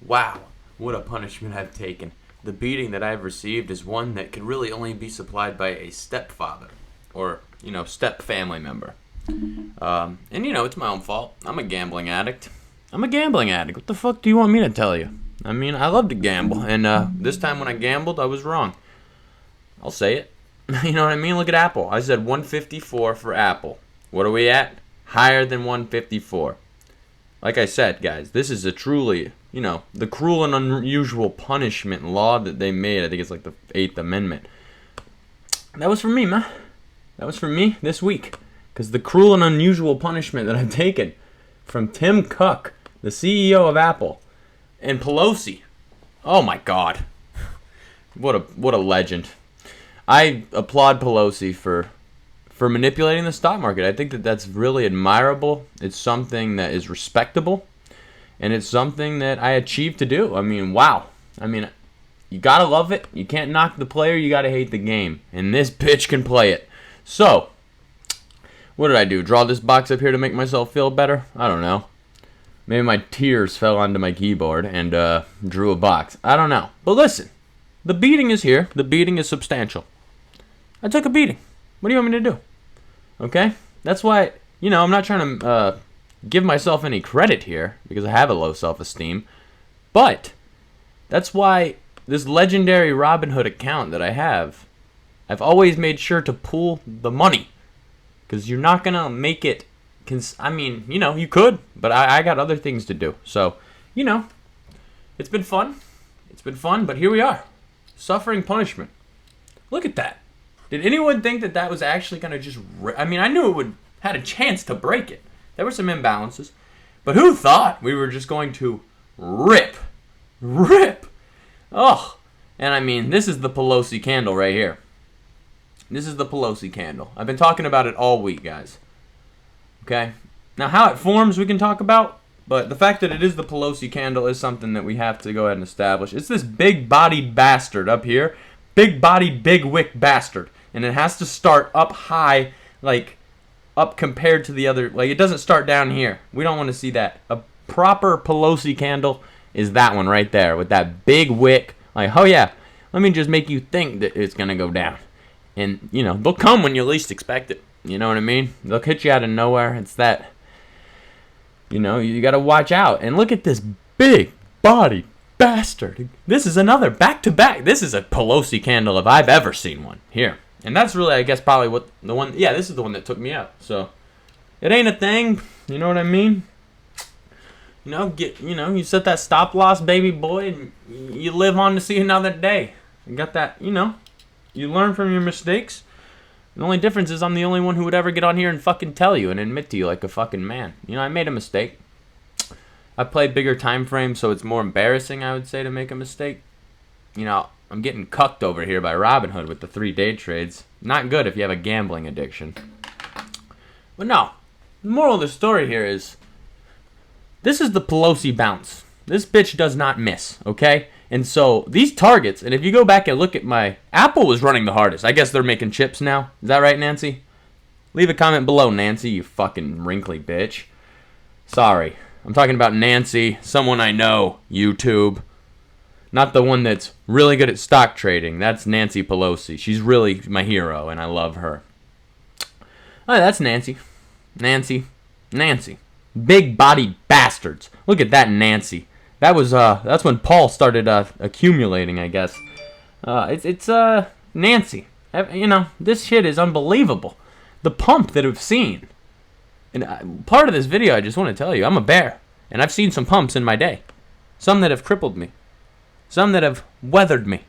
Wow, what a punishment I've taken. The beating that I've received is one that could really only be supplied by a stepfather or, step family member. And, it's my own fault. I'm a gambling addict. What the fuck do you want me to tell you? I mean, I love to gamble, and this time when I gambled, I was wrong. I'll say it. You know what I mean? Look at Apple. I said 154 for Apple. What are we at? Higher than 154. Like I said, guys, this is a truly, the cruel and unusual punishment law that they made. I think it's like the 8th Amendment. That was for me, man. That was for me this week. Because the cruel and unusual punishment that I've taken from Tim Cook, the CEO of Apple, and Pelosi. Oh my God. What a legend. I applaud Pelosi for manipulating the stock market. I think that's really admirable. It's something that is respectable, and it's something that I achieved to do. I mean, wow. I mean, you gotta love it. You can't knock the player. You gotta hate the game, and this bitch can play it. So, what did I do? Draw this box up here to make myself feel better? I don't know. Maybe my tears fell onto my keyboard and drew a box. I don't know. But listen, the beating is here. The beating is substantial. I took a beating. What do you want me to do? Okay? That's why, I'm not trying to give myself any credit here because I have a low self-esteem. But that's why this legendary Robinhood account that I have, I've always made sure to pool the money. Because you're not going to make it. You could, but I got other things to do. So, it's been fun. But here we are. Suffering punishment. Look at that. Did anyone think that was actually going to just... I knew it would had a chance to break it. There were some imbalances. But who thought we were just going to rip? Oh. And this is the Pelosi candle right here. This is the Pelosi candle. I've been talking about it all week, guys. Okay? Now, how it forms we can talk about, but the fact that it is the Pelosi candle is something that we have to go ahead and establish. It's this big-bodied bastard up here. Big-bodied, big-wick bastard. And it has to start up high, like, up compared to the other. Like, it doesn't start down here. We don't want to see that. A proper Pelosi candle is that one right there with that big wick. Like, oh, yeah, let me just make you think that it's going to go down. And, they'll come when you least expect it. You know what I mean? They'll hit you out of nowhere. It's that, you got to watch out. And look at this big-bodied bastard. This is another back-to-back. This is a Pelosi candle if I've ever seen one. Here. And that's really, I guess, probably what the one... Yeah, this is the one that took me out. So, it ain't a thing. You know what I mean? You set that stop-loss, baby boy, and you live on to see another day. You got that, you learn from your mistakes. The only difference is I'm the only one who would ever get on here and fucking tell you and admit to you like a fucking man. I made a mistake. I play bigger time frames, so it's more embarrassing, I would say, to make a mistake. I'm getting cucked over here by Robinhood with the 3-day trades. Not good if you have a gambling addiction. But no, the moral of the story here is, this is the Pelosi bounce. This bitch does not miss, okay? And so, these targets, and if you go back and look at my... Apple was running the hardest. I guess they're making chips now. Is that right, Nancy? Leave a comment below, Nancy, you fucking wrinkly bitch. Sorry. I'm talking about Nancy, someone I know, YouTube. Not the one that's really good at stock trading. That's Nancy Pelosi. She's really my hero, and I love her. Oh, that's Nancy. Nancy. Big-bodied bastards. Look at that Nancy. That's when Paul started accumulating, I guess. It's Nancy. This shit is unbelievable. The pump that I've seen. And part of this video, I just want to tell you, I'm a bear. And I've seen some pumps in my day. Some that have crippled me. Some that have weathered me.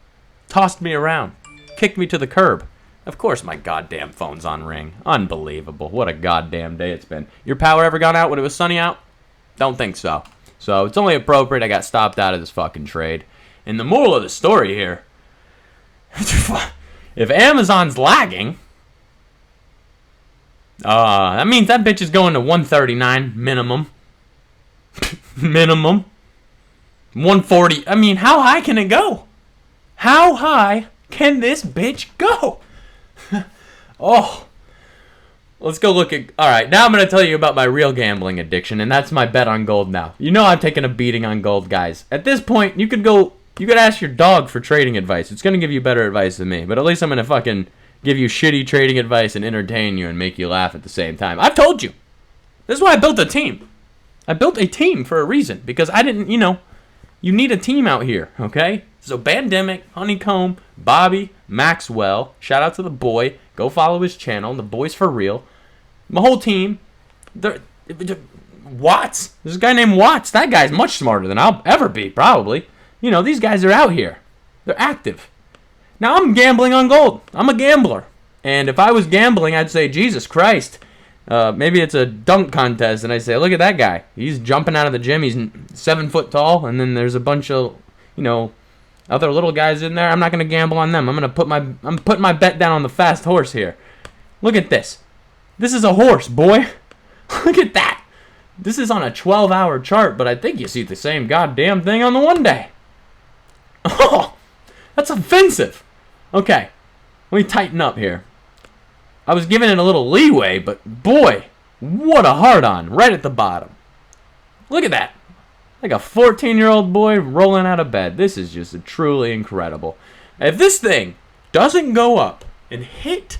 Tossed me around. Kicked me to the curb. Of course my goddamn phone's on ring. Unbelievable. What a goddamn day it's been. Your power ever gone out when it was sunny out? Don't think so. So it's only appropriate I got stopped out of this fucking trade. And the moral of the story here, if Amazon's lagging, that means that bitch is going to 139 minimum. Minimum. 140. How high can it go? How high can this bitch go? Oh. Let's go look at... All right, now I'm going to tell you about my real gambling addiction, and that's my bet on gold now. You know I'm taking a beating on gold, guys. At this point, you could ask your dog for trading advice. It's going to give you better advice than me, but at least I'm going to fucking give you shitty trading advice and entertain you and make you laugh at the same time. I've told you. This is why I built a team. I built a team for a reason, because I didn't, you need a team out here, okay? So Bandemic, Honeycomb, Bobby, Maxwell, shout out to the boy. Go follow his channel. The boy's for real. My whole team. Watts. There's a guy named Watts. That guy's much smarter than I'll ever be, probably. These guys are out here. They're active. Now I'm gambling on gold. I'm a gambler. And if I was gambling, I'd say, Jesus Christ. Maybe it's a dunk contest, and I say, look at that guy. He's jumping out of the gym. He's 7 foot tall, and then there's a bunch of, other little guys in there. I'm not going to gamble on them. I'm putting my bet down on the fast horse here. Look at this. This is a horse, boy. Look at that. This is on a 12-hour chart, but I think you see the same goddamn thing on the one day. Oh, that's offensive. Okay, let me tighten up here. I was giving it a little leeway, but boy, what a hard-on right at the bottom. Look at that. Like a 14-year-old boy rolling out of bed. This is just truly incredible. If this thing doesn't go up and hit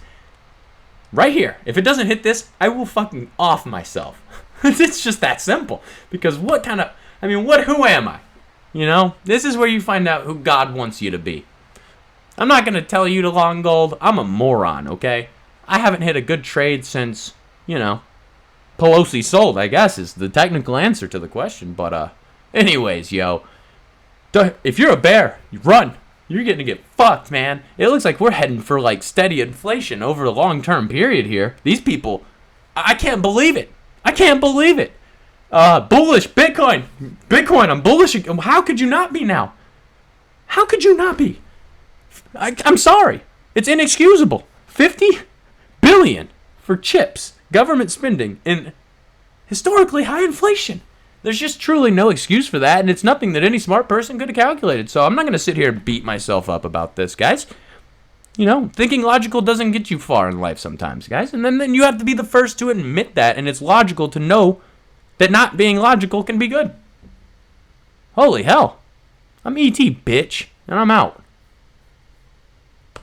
right here, if it doesn't hit this, I will fucking off myself. It's just that simple. Because who am I? This is where you find out who God wants you to be. I'm not going to tell you to long gold. I'm a moron, okay? I haven't hit a good trade since, Pelosi sold, I guess, is the technical answer to the question. But, anyways, if you're a bear, you run. You're going to get fucked, man. It looks like we're heading for, steady inflation over a long-term period here. These people, I can't believe it. I can't believe it. Bullish, Bitcoin, I'm bullish. How could you not be now? How could you not be? I'm sorry. It's inexcusable. 50 billion for chips, government spending, and historically high inflation. There's just truly no excuse for that, and it's nothing that any smart person could have calculated. So I'm not going to sit here and beat myself up about this, guys. Thinking logical doesn't get you far in life sometimes, guys. And then you have to be the first to admit that, and it's logical to know that not being logical can be good. Holy hell. I'm E.T., bitch, and I'm out.